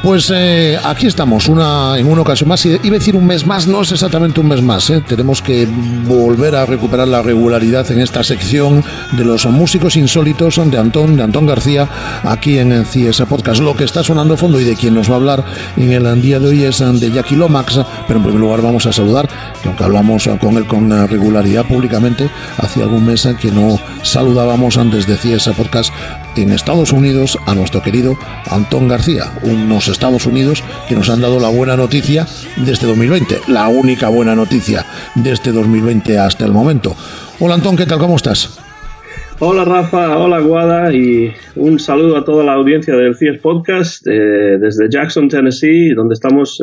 Pues aquí estamos, en una ocasión más, iba a decir un mes más, no es exactamente un mes más, tenemos que volver a recuperar la regularidad en esta sección de los músicos insólitos de Antón García, aquí en CS Podcast. Lo que está sonando de fondo y de quien nos va a hablar en el día de hoy es de Jackie Lomax, pero en primer lugar vamos a saludar, que aunque hablamos con él con regularidad públicamente, hacía algún mes que no saludábamos antes de CS Podcast en Estados Unidos a nuestro querido Antón García, unos Estados Unidos que nos han dado la buena noticia de este 2020, la única buena noticia de este 2020 hasta el momento. Hola Antón, ¿qué tal? ¿Cómo estás? Hola Rafa, hola Guada y un saludo a toda la audiencia del CS Podcast desde Jackson, Tennessee, donde estamos,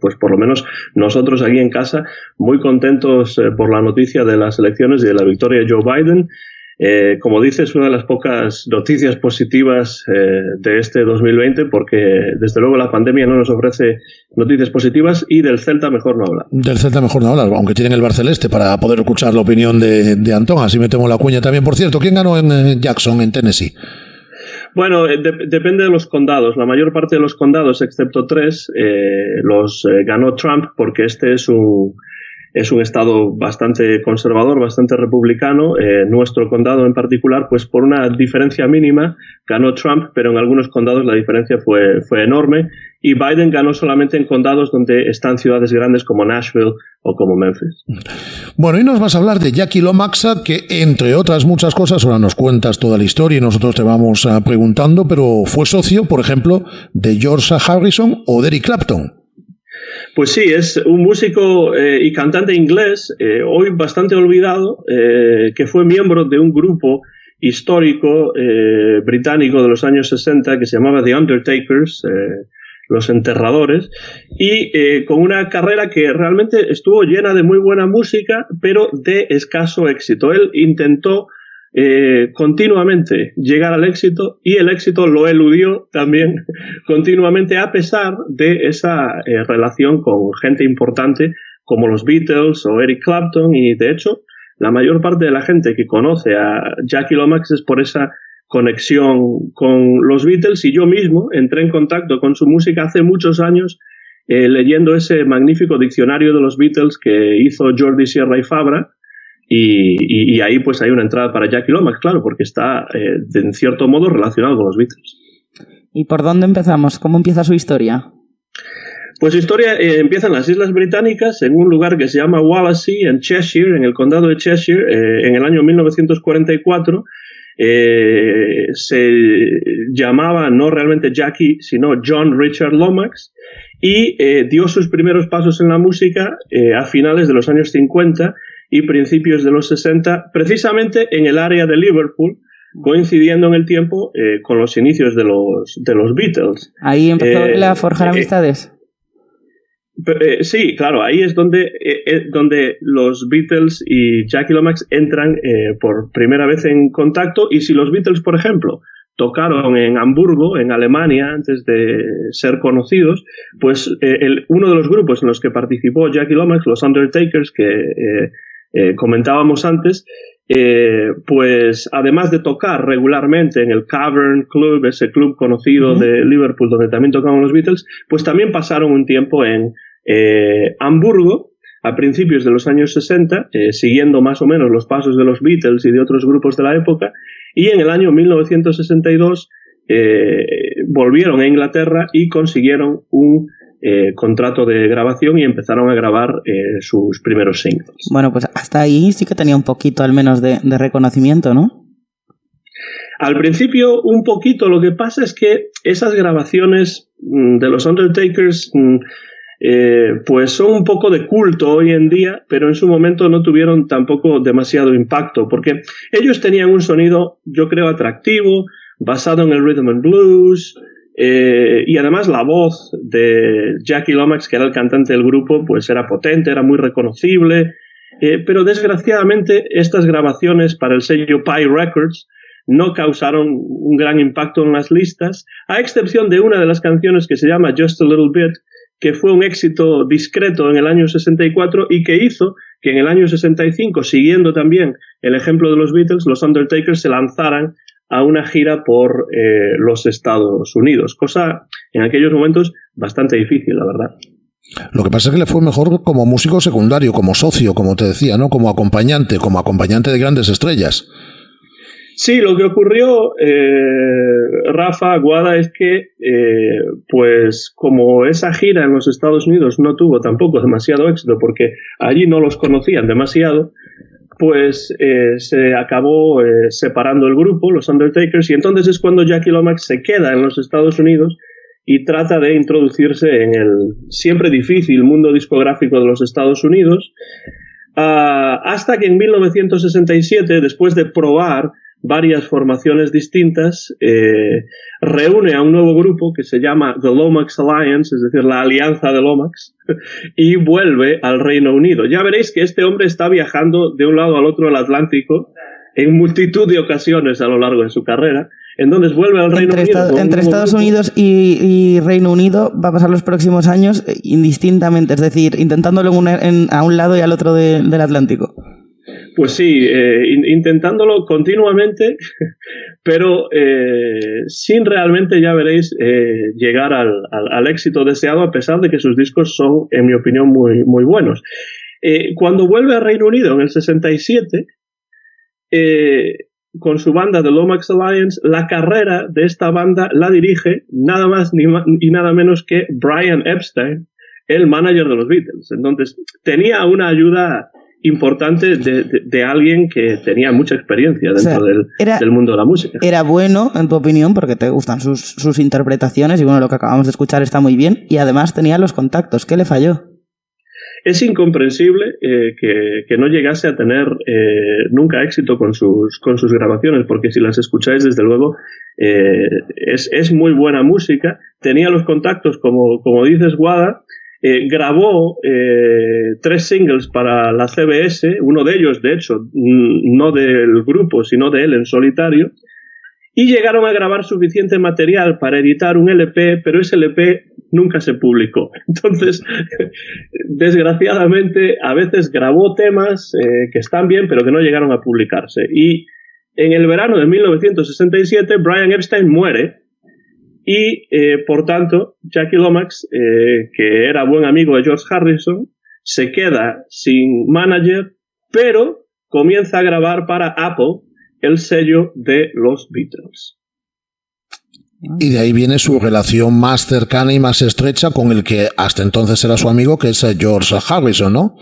pues por lo menos nosotros aquí en casa, muy contentos por la noticia de las elecciones y de la victoria de Joe Biden. Como dices, una de las pocas noticias positivas de este 2020, porque desde luego la pandemia no nos ofrece noticias positivas y del Celta mejor no hablar. Del Celta mejor no hablar, aunque tienen el Barceleste para poder escuchar la opinión de Antón, así metemos la cuña también. Por cierto, ¿quién ganó en Jackson, en Tennessee? Bueno, depende de los condados. La mayor parte de los condados, excepto 3, los ganó Trump, porque este es un estado bastante conservador, bastante republicano. Nuestro condado en particular, pues por una diferencia mínima, ganó Trump, pero en algunos condados la diferencia fue enorme. Y Biden ganó solamente en condados donde están ciudades grandes como Nashville o como Memphis. Bueno, y nos vas a hablar de Jackie Lomax, que entre otras muchas cosas, ahora nos cuentas toda la historia y nosotros te vamos preguntando, pero fue socio, por ejemplo, de George Harrison o de Eric Clapton. Pues sí, es un músico y cantante inglés, hoy bastante olvidado, que fue miembro de un grupo histórico británico de los años 60 que se llamaba The Undertakers, los enterradores, y con una carrera que realmente estuvo llena de muy buena música, pero de escaso éxito. Él intentó continuamente llegar al éxito y el éxito lo eludió también continuamente, a pesar de esa relación con gente importante como los Beatles o Eric Clapton. Y de hecho la mayor parte de la gente que conoce a Jackie Lomax es por esa conexión con los Beatles, y yo mismo entré en contacto con su música hace muchos años leyendo ese magnífico diccionario de los Beatles que hizo Jordi Sierra y Fabra. Y ahí pues hay una entrada para Jackie Lomax, claro, porque está en cierto modo relacionado con los Beatles. ¿Y por dónde empezamos? ¿Cómo empieza su historia? Pues su historia empieza en las Islas Británicas, en un lugar que se llama Wallasey, en Cheshire, en el condado de Cheshire, en el año 1944. Se llamaba no realmente Jackie, sino John Richard Lomax, y dio sus primeros pasos en la música a finales de los años 50 y principios de los 60, precisamente en el área de Liverpool, coincidiendo en el tiempo con los inicios de los Beatles. Ahí empezó a forjar amistades. Sí, claro, ahí es donde los Beatles y Jackie Lomax entran por primera vez en contacto. Y si los Beatles, por ejemplo, tocaron en Hamburgo, en Alemania, antes de ser conocidos, pues uno de los grupos en los que participó Jackie Lomax, los Undertakers, que comentábamos antes, pues además de tocar regularmente en el Cavern Club, ese club conocido de Liverpool donde también tocaban los Beatles, pues también pasaron un tiempo en Hamburgo a principios de los años 60, siguiendo más o menos los pasos de los Beatles y de otros grupos de la época, y en el año 1962 volvieron a Inglaterra y consiguieron un contrato de grabación y empezaron a grabar sus primeros singles. Bueno, pues hasta ahí sí que tenía un poquito al menos de reconocimiento, ¿no? Al principio un poquito. Lo que pasa es que esas grabaciones de los Undertakers pues son un poco de culto hoy en día, pero en su momento no tuvieron tampoco demasiado impacto, porque ellos tenían un sonido, yo creo, atractivo, basado en el rhythm and blues, y además la voz de Jackie Lomax, que era el cantante del grupo, pues era potente, era muy reconocible, pero desgraciadamente estas grabaciones para el sello Pye Records no causaron un gran impacto en las listas, a excepción de una de las canciones que se llama Just a Little Bit, que fue un éxito discreto en el año 64 y que hizo que en el año 65, siguiendo también el ejemplo de los Beatles, los Undertakers se lanzaran a una gira por los Estados Unidos, cosa en aquellos momentos bastante difícil, la verdad. Lo que pasa es que le fue mejor como músico secundario, como socio, como te decía, ¿no? Como acompañante de grandes estrellas. Sí, lo que ocurrió, Rafa, Guada, es que, pues como esa gira en los Estados Unidos no tuvo tampoco demasiado éxito, porque allí no los conocían demasiado, pues se acabó separando el grupo, los Undertakers, y entonces es cuando Jackie Lomax se queda en los Estados Unidos y trata de introducirse en el siempre difícil mundo discográfico de los Estados Unidos, hasta que en 1967, después de probar varias formaciones distintas, reúne a un nuevo grupo que se llama The Lomax Alliance, es decir, la Alianza de Lomax, y vuelve al Reino Unido. Ya veréis que este hombre está viajando de un lado al otro del Atlántico en multitud de ocasiones a lo largo de su carrera. Entonces vuelve al Reino Unido. Entre Estados Unidos y Reino Unido va a pasar los próximos años indistintamente, es decir, intentándolo a un lado y al otro del Atlántico. Pues sí, intentándolo continuamente, pero sin realmente, ya veréis, llegar al éxito deseado, a pesar de que sus discos son, en mi opinión, muy, muy buenos. Cuando vuelve al Reino Unido en el 67, con su banda The Lomax Alliance, la carrera de esta banda la dirige nada más y nada menos que Brian Epstein, el manager de los Beatles. Entonces, tenía una ayuda importante de alguien que tenía mucha experiencia dentro del mundo de la música. Era bueno, en tu opinión, porque te gustan sus interpretaciones y bueno, lo que acabamos de escuchar está muy bien, y además tenía los contactos. ¿Qué le falló? Es incomprensible que no llegase a tener nunca éxito con sus grabaciones, porque si las escucháis, desde luego, es muy buena música. Tenía los contactos, como dices, Guada. Grabó 3 singles para la CBS, uno de ellos, de hecho, no del grupo, sino de él en solitario, y llegaron a grabar suficiente material para editar un LP, pero ese LP nunca se publicó. Entonces, desgraciadamente, a veces grabó temas que están bien, pero que no llegaron a publicarse. Y en el verano de 1967, Brian Epstein muere. Y, por tanto, Jackie Lomax, que era buen amigo de George Harrison, se queda sin manager, pero comienza a grabar para Apple, el sello de los Beatles. Y de ahí viene su relación más cercana y más estrecha con el que hasta entonces era su amigo, que es George Harrison, ¿no?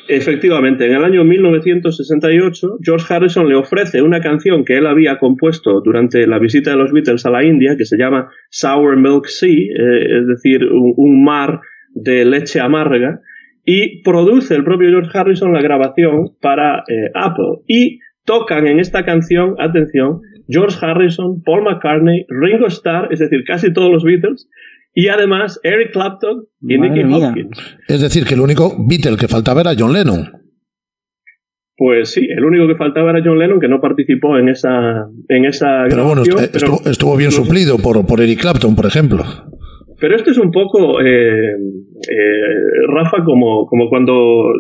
Efectivamente, en el año 1968, George Harrison le ofrece una canción que él había compuesto durante la visita de los Beatles a la India, que se llama Sour Milk Sea, es decir, un mar de leche amarga, y produce el propio George Harrison la grabación para Apple. Y tocan en esta canción, atención, George Harrison, Paul McCartney, Ringo Starr, es decir, casi todos los Beatles, y además Eric Clapton y Nicky Hopkins. Es decir, que el único Beatle que faltaba era John Lennon. Pues sí, el único que faltaba era John Lennon, que no participó en esa pero grabación. Bueno, estuvo bien suplido por Eric Clapton, por ejemplo. Pero esto es un poco, Rafa, como cuando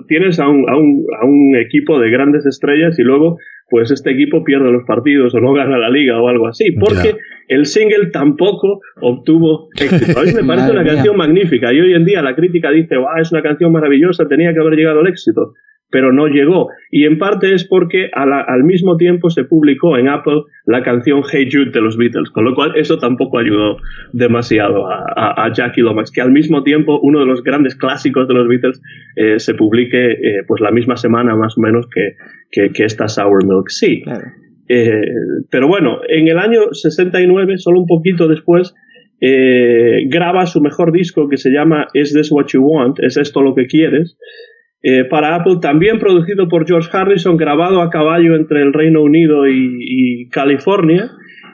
tienes a un equipo de grandes estrellas y luego pues este equipo pierde los partidos o no gana la liga o algo así, porque el single tampoco obtuvo éxito. A mí me parece una canción magnífica y hoy en día la crítica dice, es una canción maravillosa, tenía que haber llegado al éxito, pero no llegó. Y en parte es porque al mismo tiempo se publicó en Apple la canción Hey Jude de los Beatles, con lo cual eso tampoco ayudó demasiado a Jackie Lomax, que al mismo tiempo uno de los grandes clásicos de los Beatles se publique pues la misma semana más o menos que esta Sour Milk Sea. Claro. Pero bueno, en el año 69, solo un poquito después, graba su mejor disco que se llama Is This What You Want? ¿Es esto lo que quieres? Para Apple, también producido por George Harrison, grabado a caballo entre el Reino Unido y California.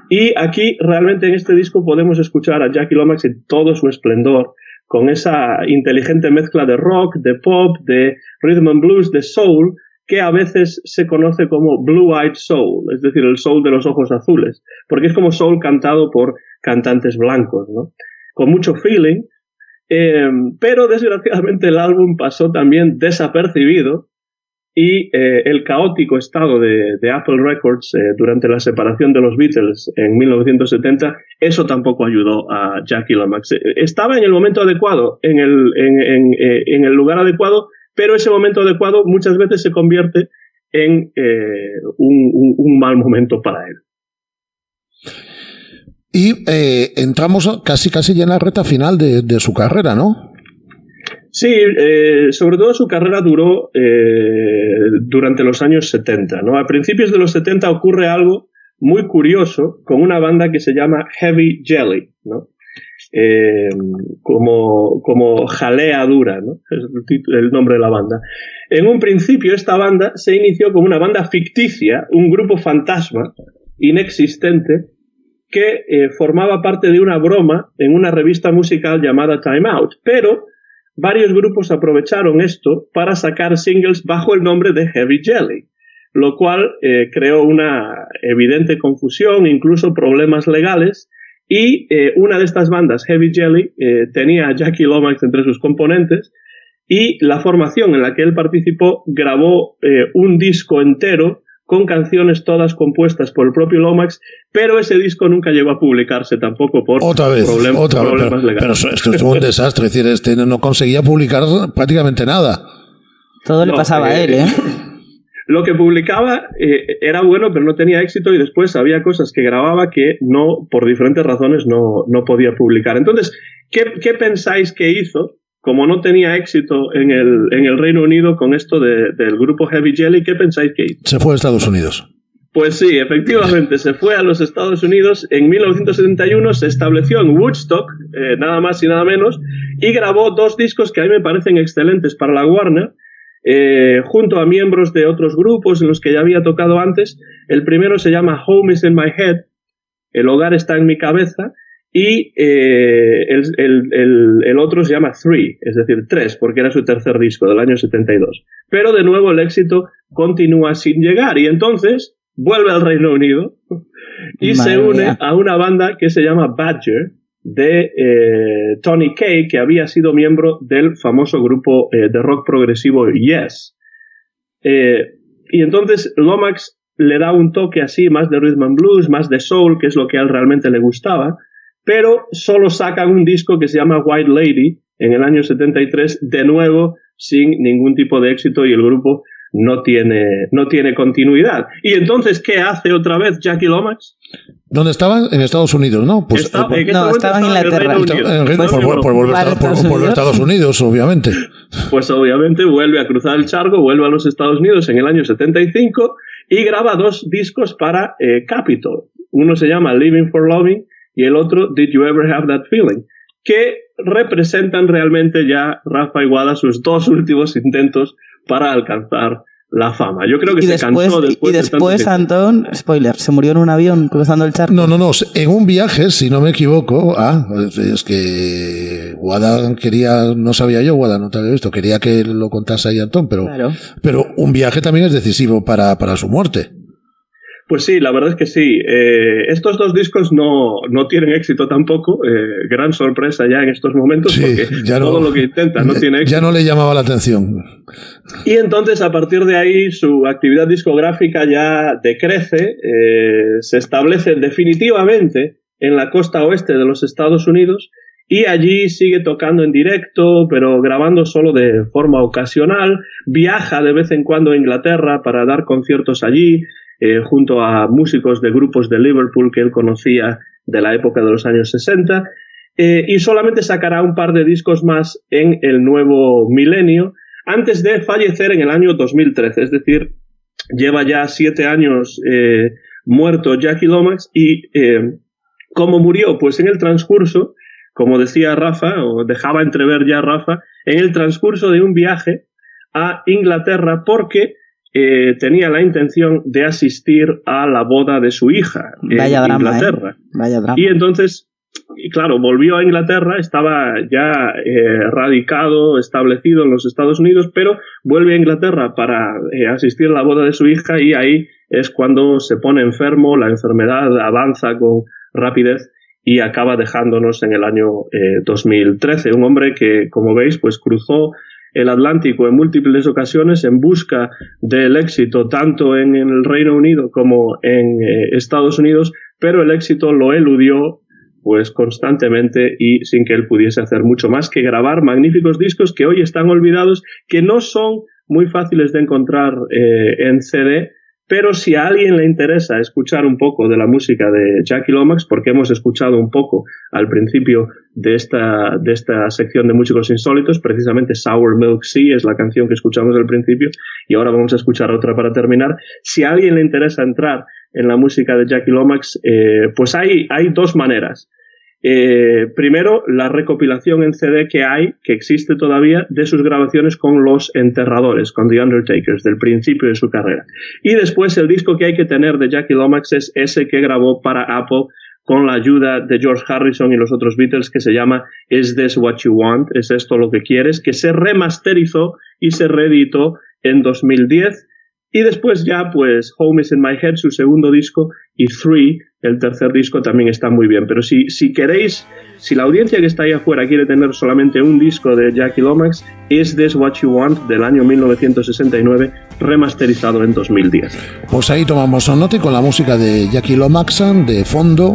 Y aquí, realmente, en este disco podemos escuchar a Jackie Lomax en todo su esplendor, con esa inteligente mezcla de rock, de pop, de rhythm and blues, de soul, que a veces se conoce como blue-eyed soul, es decir, el soul de los ojos azules, porque es como soul cantado por cantantes blancos, ¿no? Con mucho feeling. Pero desgraciadamente el álbum pasó también desapercibido y el caótico estado de Apple Records durante la separación de los Beatles en 1970, eso tampoco ayudó a Jackie Lomax. Estaba en el momento adecuado, en el lugar adecuado, pero ese momento adecuado muchas veces se convierte en un mal momento para él. Y entramos casi ya en la recta final de su carrera, ¿no? Sí, sobre todo su carrera duró durante los años 70, ¿no? A principios de los 70 ocurre algo muy curioso con una banda que se llama Heavy Jelly, ¿no? Como jalea dura, ¿no? Es el nombre de la banda. En un principio esta banda se inició como una banda ficticia, un grupo fantasma inexistente que formaba parte de una broma en una revista musical llamada Time Out, pero varios grupos aprovecharon esto para sacar singles bajo el nombre de Heavy Jelly, lo cual creó una evidente confusión, incluso problemas legales, y una de estas bandas, Heavy Jelly, tenía a Jackie Lomax entre sus componentes, y la formación en la que él participó grabó un disco entero con canciones todas compuestas por el propio Lomax, pero ese disco nunca llegó a publicarse tampoco por problemas legales. Pero esto es un desastre, es decir, no conseguía publicar prácticamente nada. Todo le pasaba a él, ¿eh? Lo que publicaba era bueno, pero no tenía éxito, y después había cosas que grababa que no, por diferentes razones, no podía publicar. Entonces, ¿qué pensáis que hizo? Como no tenía éxito en el Reino Unido con esto del grupo Heavy Jelly, ¿qué pensáis que hizo? Se fue a Estados Unidos. Pues sí, efectivamente, se fue a los Estados Unidos. En 1971 se estableció en Woodstock, nada más y nada menos, y grabó 2 discos que a mí me parecen excelentes para la Warner, junto a miembros de otros grupos en los que ya había tocado antes. El primero se llama Home is in My Head, el hogar está en mi cabeza, y el otro se llama 3, es decir, 3, porque era su tercer disco del año 72. Pero de nuevo el éxito continúa sin llegar, y entonces vuelve al Reino Unido y se une a una banda que se llama Badger, de Tony Kaye, que había sido miembro del famoso grupo de rock progresivo Yes. Y entonces Lomax le da un toque así, más de rhythm and blues, más de soul, que es lo que a él realmente le gustaba, pero solo sacan un disco que se llama White Lady en el año 73, de nuevo sin ningún tipo de éxito, y el grupo no tiene continuidad. Y entonces, ¿qué hace otra vez Jackie Lomax? ¿Dónde estaban? En Estados Unidos, ¿no? Pues, estaba en Inglaterra. Por volver a Estados Unidos, obviamente. Pues obviamente vuelve a cruzar el charco, vuelve a los Estados Unidos en el año 75 y graba 2 discos para Capitol. Uno se llama Living for Loving y el otro Did You Ever Have That Feeling, que representan realmente ya, Rafa y Guada, sus 2 últimos intentos para alcanzar la fama. Yo creo que cansó después. Y después, Antón, spoiler, se murió en un avión cruzando el charco. No, en un viaje, si no me equivoco. Es que Guada quería, no sabía yo, Guada, no te había visto, quería que lo contase ahí Antón, pero un viaje también es decisivo para su muerte. Pues sí, la verdad es que sí. Estos 2 discos no tienen éxito tampoco. Gran sorpresa ya en estos momentos, sí, porque todo lo que intenta no tiene éxito. Ya no le llamaba la atención. Y entonces, a partir de ahí, su actividad discográfica ya decrece, se establece definitivamente en la costa oeste de los Estados Unidos, y allí sigue tocando en directo, pero grabando solo de forma ocasional. Viaja de vez en cuando a Inglaterra para dar conciertos allí, junto a músicos de grupos de Liverpool que él conocía de la época de los años 60, y solamente sacará un par de discos más en el nuevo milenio, antes de fallecer en el año 2013, es decir, lleva ya 7 años muerto Jackie Lomax, y ¿cómo murió? Pues en el transcurso, como decía Rafa, o dejaba entrever ya Rafa, en el transcurso de un viaje a Inglaterra, porque tenía la intención de asistir a la boda de su hija en Inglaterra. Vaya drama. Y entonces, claro, volvió a Inglaterra, estaba ya radicado, establecido en los Estados Unidos, pero vuelve a Inglaterra para asistir a la boda de su hija, y ahí es cuando se pone enfermo, la enfermedad avanza con rapidez y acaba dejándonos en el año 2013. Un hombre que, como veis, pues cruzó el Atlántico en múltiples ocasiones en busca del éxito tanto en el Reino Unido como en Estados Unidos, pero el éxito lo eludió pues constantemente y sin que él pudiese hacer mucho más que grabar magníficos discos que hoy están olvidados, que no son muy fáciles de encontrar en CD, pero si a alguien le interesa escuchar un poco de la música de Jackie Lomax, porque hemos escuchado un poco al principio de esta sección de músicos insólitos, precisamente Sour Milk Sea es la canción que escuchamos al principio, y ahora vamos a escuchar otra para terminar. Si a alguien le interesa entrar en la música de Jackie Lomax, pues hay dos maneras. Primero, la recopilación en CD que existe todavía de sus grabaciones con los enterradores, con The Undertakers, del principio de su carrera. Y después el disco que hay que tener de Jackie Lomax es ese que grabó para Apple con la ayuda de George Harrison y los otros Beatles, que se llama Is This What You Want? ¿Es esto lo que quieres? Que se remasterizó y se reeditó en 2010. Y después ya, pues, Home is in My Head, su segundo disco, y Three, el tercer disco, también está muy bien. Pero si queréis, si la audiencia que está ahí afuera quiere tener solamente un disco de Jackie Lomax, Is This What You Want, del año 1969, remasterizado en 2010. Pues ahí tomamos nota y con la música de Jackie Lomax de fondo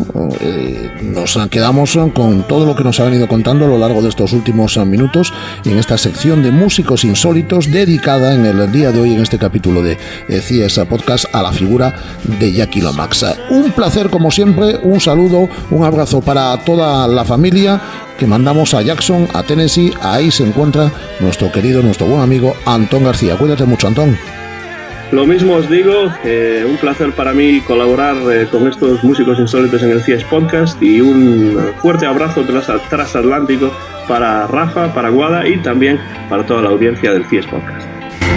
nos quedamos con todo lo que nos ha venido contando a lo largo de estos últimos minutos en esta sección de músicos insólitos dedicada en el día de hoy, en este capítulo de CIES Podcast, a la figura de Jackie Lomax. Un placer como siempre, un saludo, un abrazo para toda la familia que mandamos a Jackson, a Tennessee. Ahí se encuentra nuestro buen amigo Antón García. Cuídate mucho, Antón. Lo mismo os digo, un placer para mí colaborar con estos músicos insólitos en el CIES Podcast, y un fuerte abrazo transatlántico para Rafa, para Guada y también para toda la audiencia del CIES Podcast.